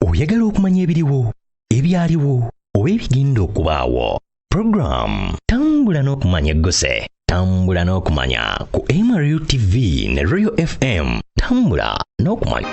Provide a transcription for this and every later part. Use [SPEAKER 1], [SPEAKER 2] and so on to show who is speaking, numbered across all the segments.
[SPEAKER 1] Oyagala okumanya ebiriwo, ebyaliwo, oba ebigenda okubaawo. Program Tambula n'okumanya eggose. Tambula n'okumanya ku MRU TV ne Royal FM. Tambula n'okumanya.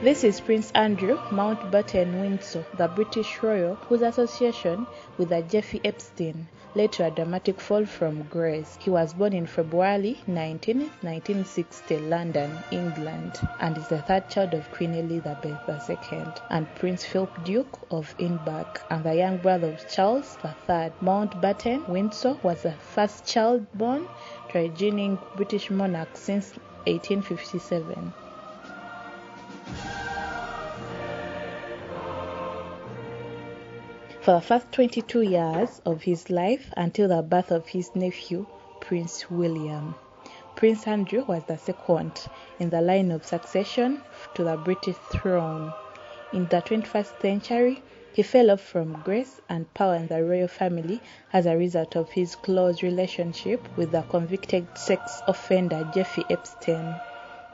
[SPEAKER 2] This is Prince Andrew, Mountbatten Windsor, the British royal whose association with the Jeffrey Epstein led to a dramatic fall from grace. He was born in February 19, 1960, London, England, and is the third child of Queen Elizabeth II and Prince Philip, Duke of Edinburgh, and the young brother of Charles III. Mountbatten Windsor was the first child born to a reigning British monarch since 1857. For the first 22 years of his life until the birth of his nephew, Prince William, Prince Andrew was the second in the line of succession to the British throne. In the 21st century, he fell off from grace and power in the royal family as a result of his close relationship with the convicted sex offender Jeffrey Epstein.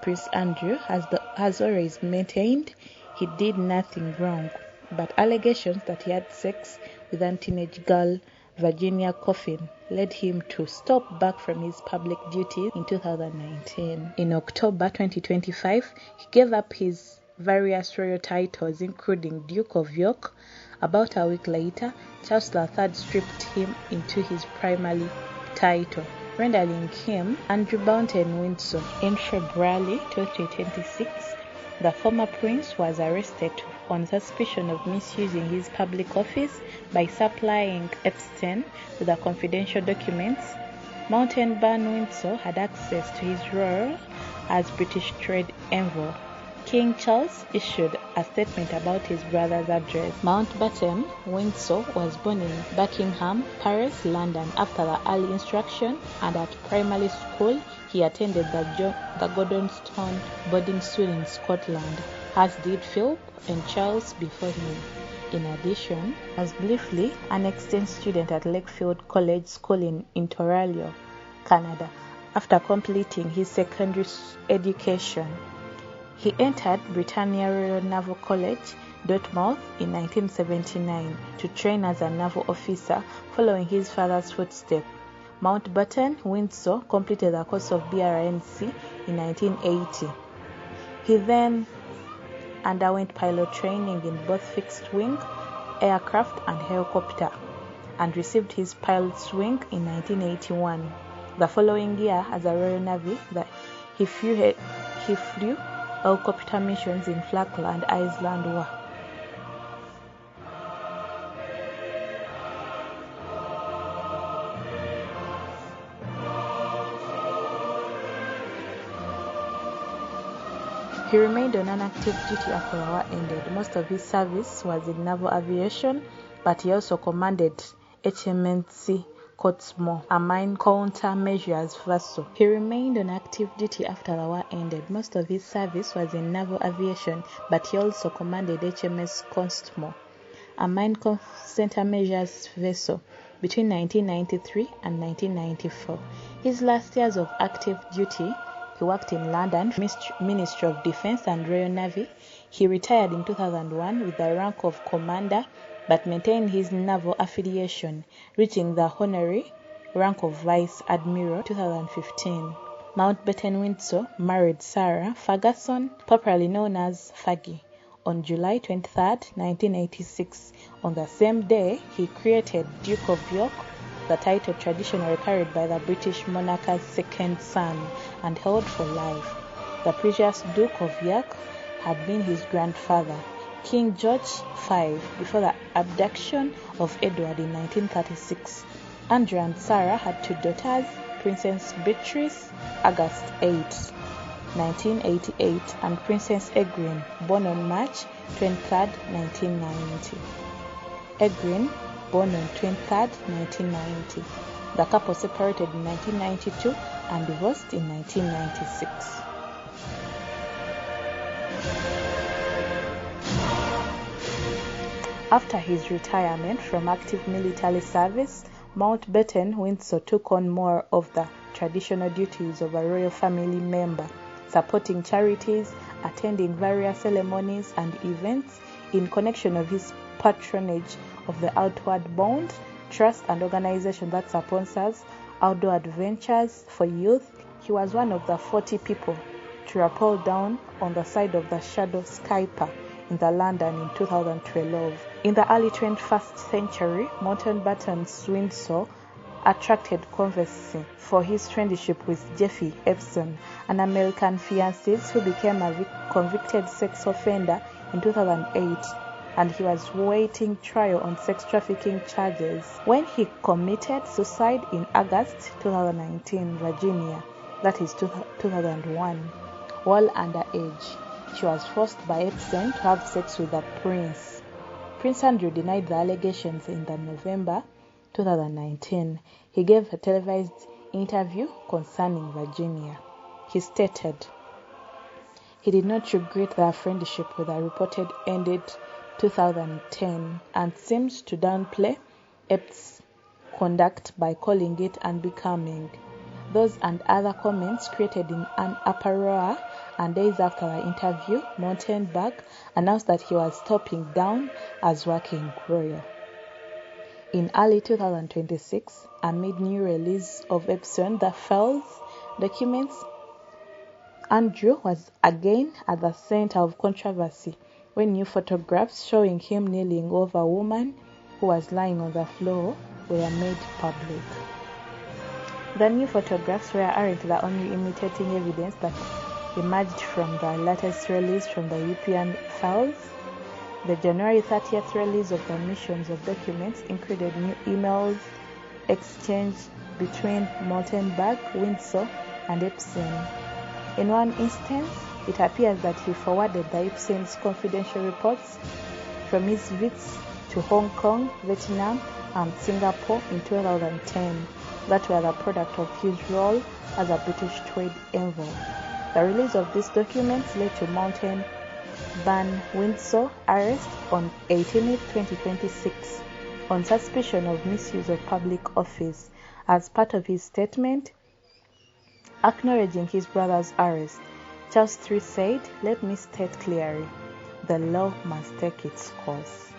[SPEAKER 2] Prince Andrew has always maintained he did nothing wrong, but allegations that he had sex with a teenage girl, Virginia Coffin, led him to stop back from his public duties in 2019. In October 2025, he gave up his various royal titles, including Duke of York. About a week later, Charles III stripped him into his primary title, rendering him Andrew Mountbatten Windsor. In February 2026, the former prince was arrested on suspicion of misusing his public office by supplying Epstein with the confidential documents. Mountbatten Windsor had access to his role as British trade envoy. King Charles issued a statement about his brother's address. Mountbatten Windsor was born in Buckingham, Paris, London. After the early instruction and at primary school, he attended the Gordonstoun boarding school in Scotland, as did Philip and Charles before him. In addition, he was briefly an exchange student at Lakefield College School in Ontario, Canada. After completing his secondary education, he entered Britannia Royal Naval College, Dartmouth, in 1979 to train as a naval officer, following his father's footsteps. Mountbatten Windsor completed the course of BRNC in 1980. He then underwent pilot training in both fixed-wing aircraft and helicopter, and received his pilot's wing in 1981. The following year, as a Royal Navy, he flew helicopter missions in Falkland Island War. He remained on an active duty after the war ended. Most of his service was in naval aviation, but he also commanded HMS Cottesmore, a mine countermeasures vessel. He remained on active duty after the war ended. Most of his service was in naval aviation, but he also commanded HMS Cottesmore, a mine countermeasures vessel, between 1993 and 1994. His last years of active duty, he worked in London, Ministry of Defence and Royal Navy. He retired in 2001 with the rank of Commander, but maintained his naval affiliation, reaching the honorary rank of Vice Admiral in 2015. Mountbatten Windsor married Sarah Ferguson, popularly known as Fergie, on July 23, 1986. On the same day, he created Duke of York, the title traditionally carried by the British monarch's second son and held for life. The previous Duke of York had been his grandfather, King George V, before the abduction of Edward in 1936. Andrew and Sarah had two daughters, Princess Beatrice, August 8, 1988, and Princess Egrine, born on March 23, 1990. Egrine, born on 23rd, 1990. The couple separated in 1992 and divorced in 1996. After his retirement from active military service, Mountbatten Windsor took on more of the traditional duties of a royal family member, supporting charities, attending various ceremonies and events in connection of his patronage of the Outward Bound Trust, and organization that sponsors outdoor adventures for youth. He was one of the 40 people to rappel down on the side of the Shadow Skyper in the London in 2012. In the early 21st century, Mountbatten's Windsor attracted controversy for his friendship with Jeffrey Epstein, an American fiancé who became a convicted sex offender in 2008, and he was waiting trial on sex trafficking charges when he committed suicide in August 2019, Virginia, that is 2001. While underage, she was forced by Epstein to have sex with the prince. Prince Andrew denied the allegations in November 2019. He gave a televised interview concerning Virginia. He stated he did not regret their friendship with the reported ended 2010 and seems to downplay Epps' conduct by calling it unbecoming. Those and other comments created in an uproar, and days after the interview, Mountenberg announced that he was stepping down as working royal. In early 2026, amid new release of Epstein the Files documents, Andrew was again at the center of controversy when new photographs showing him kneeling over a woman who was lying on the floor were made public. The new photographs aren't the only imitating evidence that emerged from the latest release from the European files. The January 30th release of the missions of documents included new emails exchanged between Mountbatten, Windsor, and Epstein. In one instance, it appears that he forwarded the Epstein's confidential reports from his visits to Hong Kong, Vietnam, and Singapore in 2010 that were the product of his role as a British trade envoy. The release of these documents led to Mountbatten Windsor arrest on 18 2026 on suspicion of misuse of public office. As part of his statement acknowledging his brother's arrest, Charles III said, "Let me state clearly, the law must take its course."